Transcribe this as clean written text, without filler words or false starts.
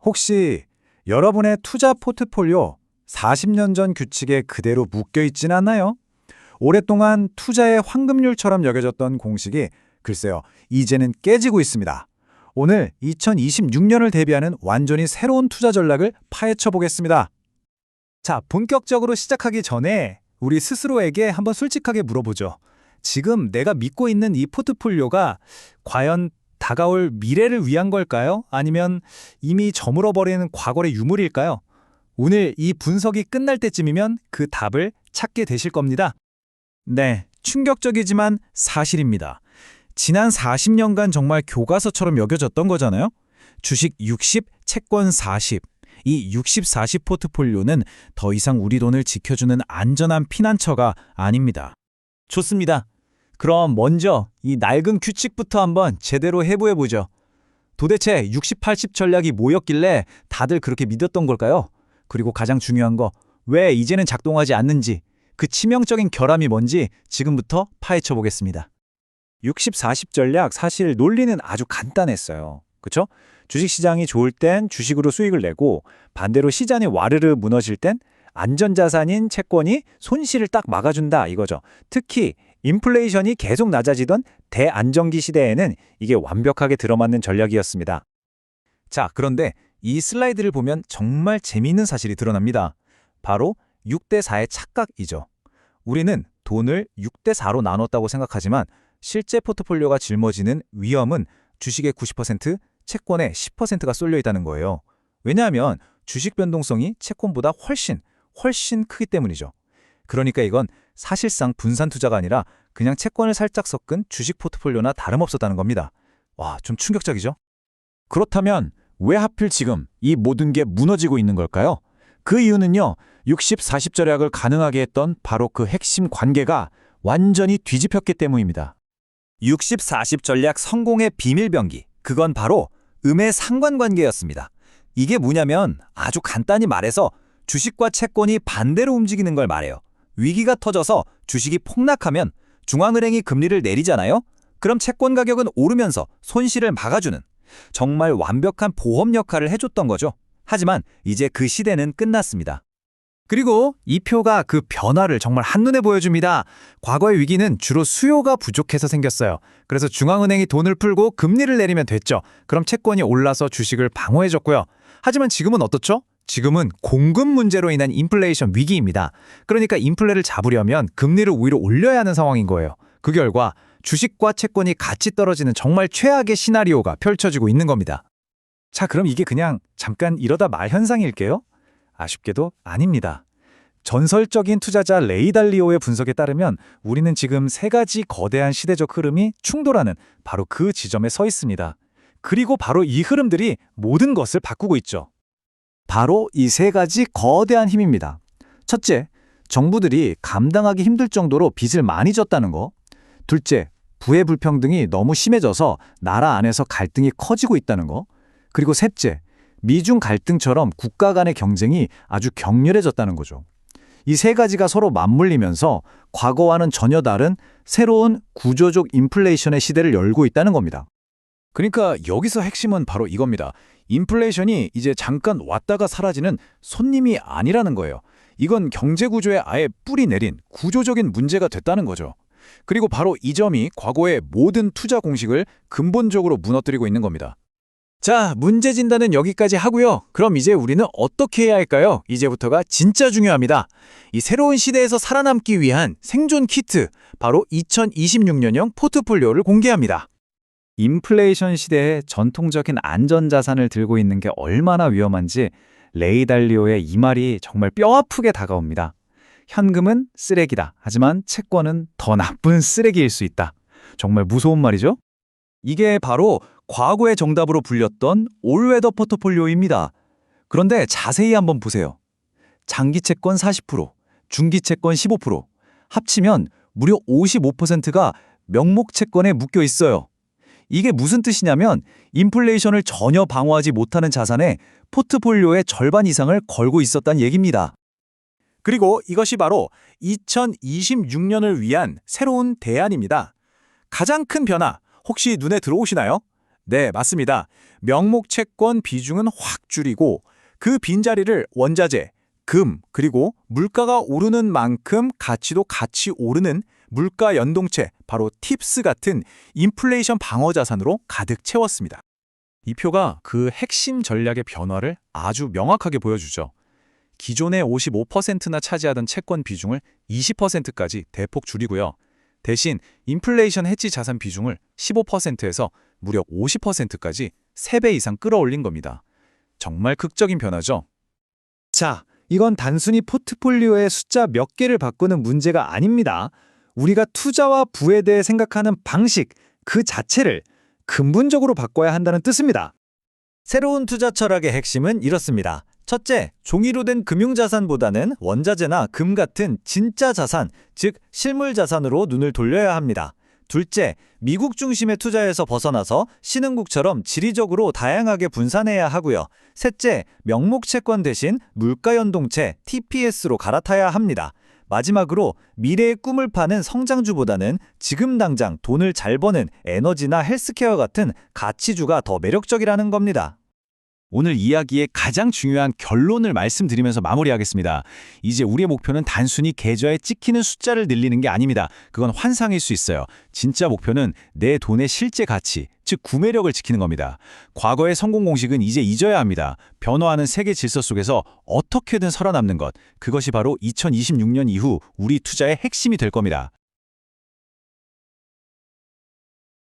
혹시 여러분의 투자 포트폴리오 40년 전 규칙에 그대로 묶여 있진 않나요? 오랫동안 투자의 황금률처럼 여겨졌던 공식이 글쎄요, 이제는 깨지고 있습니다. 오늘 2026년을 대비하는 완전히 새로운 투자 전략을 파헤쳐 보겠습니다. 자, 본격적으로 시작하기 전에 우리 스스로에게 한번 솔직하게 물어보죠. 지금 내가 믿고 있는 이 포트폴리오가 과연 다가올 미래를 위한 걸까요? 아니면 이미 저물어버리는 과거의 유물일까요? 오늘 이 분석이 끝날 때쯤이면 그 답을 찾게 되실 겁니다. 네, 충격적이지만 사실입니다. 지난 40년간 정말 교과서처럼 여겨졌던 거잖아요. 주식 60, 채권 40. 이 60-40 포트폴리오는 더 이상 우리 돈을 지켜주는 안전한 피난처가 아닙니다. 좋습니다. 그럼 먼저 이 낡은 규칙부터 한번 제대로 해부해보죠. 도대체 60-80 전략이 뭐였길래 다들 그렇게 믿었던 걸까요? 그리고 가장 중요한 거, 왜 이제는 작동하지 않는지, 그 치명적인 결함이 뭔지 지금부터 파헤쳐 보겠습니다. 60-40 전략 사실 논리는 아주 간단했어요. 그렇죠? 주식시장이 좋을 땐 주식으로 수익을 내고 반대로 시장이 와르르 무너질 땐 안전자산인 채권이 손실을 딱 막아준다 이거죠. 특히 인플레이션이 계속 낮아지던 대안정기 시대에는 이게 완벽하게 들어맞는 전략이었습니다. 자, 그런데 이 슬라이드를 보면 정말 재미있는 사실이 드러납니다. 바로 6대4의 착각이죠. 우리는 돈을 6대4로 나눴다고 생각하지만 실제 포트폴리오가 짊어지는 위험은 주식의 90%, 채권의 10%가 쏠려 있다는 거예요. 왜냐하면 주식 변동성이 채권보다 훨씬 크기 때문이죠. 그러니까 이건 사실상 분산 투자가 아니라 그냥 채권을 살짝 섞은 주식 포트폴리오나 다름없었다는 겁니다. 와, 좀 충격적이죠? 그렇다면 왜 하필 지금 이 모든 게 무너지고 있는 걸까요? 그 이유는요, 60-40 전략을 가능하게 했던 바로 그 핵심 관계가 완전히 뒤집혔기 때문입니다. 60-40 전략 성공의 비밀병기, 그건 바로 음의 상관관계였습니다. 이게 뭐냐면 아주 간단히 말해서 주식과 채권이 반대로 움직이는 걸 말해요. 위기가 터져서 주식이 폭락하면 중앙은행이 금리를 내리잖아요? 그럼 채권 가격은 오르면서 손실을 막아주는 정말 완벽한 보험 역할을 해줬던 거죠. 하지만 이제 그 시대는 끝났습니다. 그리고 이 표가 그 변화를 정말 한눈에 보여줍니다. 과거의 위기는 주로 수요가 부족해서 생겼어요. 그래서 중앙은행이 돈을 풀고 금리를 내리면 됐죠. 그럼 채권이 올라서 주식을 방어해줬고요. 하지만 지금은 어떻죠? 지금은 공급 문제로 인한 인플레이션 위기입니다. 그러니까 인플레를 잡으려면 금리를 오히려 올려야 하는 상황인 거예요. 그 결과 주식과 채권이 같이 떨어지는 정말 최악의 시나리오가 펼쳐지고 있는 겁니다. 자, 그럼 이게 그냥 잠깐 이러다 말 현상일게요? 아쉽게도 아닙니다. 전설적인 투자자 레이 달리오의 분석에 따르면 우리는 지금 세 가지 거대한 시대적 흐름이 충돌하는 바로 그 지점에 서 있습니다. 그리고 바로 이 흐름들이 모든 것을 바꾸고 있죠. 바로 이 세 가지 거대한 힘입니다. 첫째, 정부들이 감당하기 힘들 정도로 빚을 많이 졌다는 거. 둘째, 부의 불평등이 너무 심해져서 나라 안에서 갈등이 커지고 있다는 거. 그리고 셋째, 미중 갈등처럼 국가 간의 경쟁이 아주 격렬해졌다는 거죠. 이 세 가지가 서로 맞물리면서 과거와는 전혀 다른 새로운 구조적 인플레이션의 시대를 열고 있다는 겁니다. 그러니까 여기서 핵심은 바로 이겁니다. 인플레이션이 이제 잠깐 왔다가 사라지는 손님이 아니라는 거예요. 이건 경제 구조에 아예 뿌리 내린 구조적인 문제가 됐다는 거죠. 그리고 바로 이 점이 과거의 모든 투자 공식을 근본적으로 무너뜨리고 있는 겁니다. 자, 문제 진단은 여기까지 하고요. 그럼 이제 우리는 어떻게 해야 할까요? 이제부터가 진짜 중요합니다. 이 새로운 시대에서 살아남기 위한 생존 키트, 바로 2026년형 포트폴리오를 공개합니다. 인플레이션 시대에 전통적인 안전자산을 들고 있는 게 얼마나 위험한지 레이 달리오의 이 말이 정말 뼈아프게 다가옵니다. 현금은 쓰레기다. 하지만 채권은 더 나쁜 쓰레기일 수 있다. 정말 무서운 말이죠? 이게 바로 과거의 정답으로 불렸던 올웨더 포트폴리오입니다. 그런데 자세히 한번 보세요. 장기채권 40%, 중기채권 15%, 합치면 무려 55%가 명목채권에 묶여 있어요. 이게 무슨 뜻이냐면 인플레이션을 전혀 방어하지 못하는 자산에 포트폴리오의 절반 이상을 걸고 있었다는 얘기입니다. 그리고 이것이 바로 2026년을 위한 새로운 대안입니다. 가장 큰 변화, 혹시 눈에 들어오시나요? 네, 맞습니다. 명목 채권 비중은 확 줄이고 그 빈자리를 원자재, 금, 그리고 물가가 오르는 만큼 가치도 같이 오르는 물가 연동체, 바로 팁스 같은 인플레이션 방어 자산으로 가득 채웠습니다. 이 표가 그 핵심 전략의 변화를 아주 명확하게 보여주죠. 기존에 55%나 차지하던 채권 비중을 20%까지 대폭 줄이고요. 대신 인플레이션 해지 자산 비중을 15%에서 무려 50%까지 3배 이상 끌어올린 겁니다. 정말 극적인 변화죠. 자, 이건 단순히 포트폴리오의 숫자 몇 개를 바꾸는 문제가 아닙니다. 우리가 투자와 부에 대해 생각하는 방식, 그 자체를 근본적으로 바꿔야 한다는 뜻입니다. 새로운 투자 철학의 핵심은 이렇습니다. 첫째, 종이로 된 금융자산보다는 원자재나 금 같은 진짜 자산, 즉 실물 자산으로 눈을 돌려야 합니다. 둘째, 미국 중심의 투자에서 벗어나서 신흥국처럼 지리적으로 다양하게 분산해야 하고요. 셋째, 명목 채권 대신 물가연동체 TPS로 갈아타야 합니다. 마지막으로 미래의 꿈을 파는 성장주보다는 지금 당장 돈을 잘 버는 에너지나 헬스케어 같은 가치주가 더 매력적이라는 겁니다. 오늘 이야기의 가장 중요한 결론을 말씀드리면서 마무리하겠습니다. 이제 우리의 목표는 단순히 계좌에 찍히는 숫자를 늘리는 게 아닙니다. 그건 환상일 수 있어요. 진짜 목표는 내 돈의 실제 가치, 즉 구매력을 지키는 겁니다. 과거의 성공 공식은 이제 잊어야 합니다. 변화하는 세계 질서 속에서 어떻게든 살아남는 것, 그것이 바로 2026년 이후 우리 투자의 핵심이 될 겁니다.